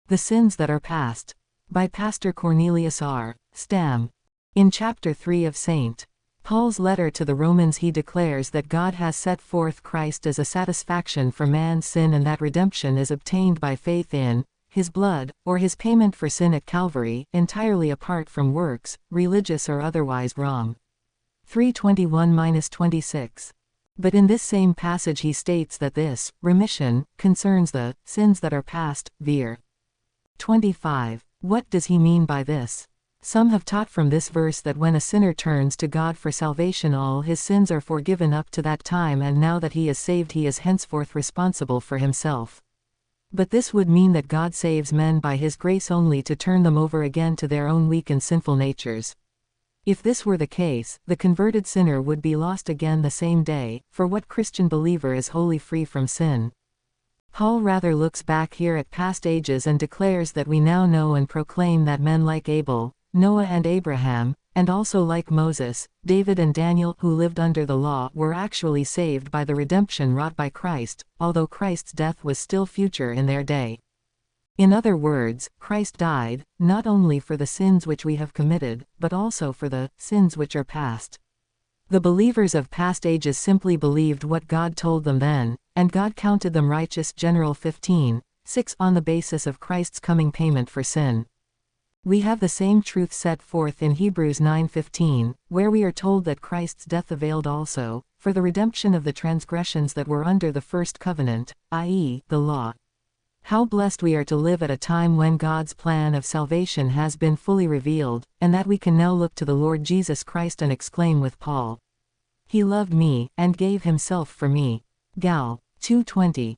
The Sins That Are Past. By Pastor Cornelius R. Stam. In chapter 3 of St. Paul's letter to the Romans, he declares that God has set forth Christ as a satisfaction for man's sin, and that redemption is obtained by faith in his blood, or his payment for sin at Calvary, entirely apart from works, religious or otherwise wrong. 3:21-26. But in this same passage he states that this remission concerns the sins that are past, vir. 25. What does he mean by this? Some have taught from this verse that when a sinner turns to God for salvation, all his sins are forgiven up to that time, and now that he is saved, he is henceforth responsible for himself. But this would mean that God saves men by his grace only to turn them over again to their own weak and sinful natures. If this were the case, the converted sinner would be lost again the same day, for what Christian believer is wholly free from sin? Paul rather looks back here at past ages and declares that we now know and proclaim that men like Abel, Noah and Abraham, and also like Moses, David and Daniel, who lived under the law, were actually saved by the redemption wrought by Christ, although Christ's death was still future in their day. In other words, Christ died, not only for the sins which we have committed, but also for the sins which are past. The believers of past ages simply believed what God told them then, and God counted them righteous. General 15:6 on the basis of Christ's coming payment for sin. We have the same truth set forth in Hebrews 9:15, where we are told that Christ's death availed also for the redemption of the transgressions that were under the first covenant, i.e., the law. How blessed we are to live at a time when God's plan of salvation has been fully revealed, and that we can now look to the Lord Jesus Christ and exclaim with Paul, "He loved me, and gave himself for me." Gal. 2:20.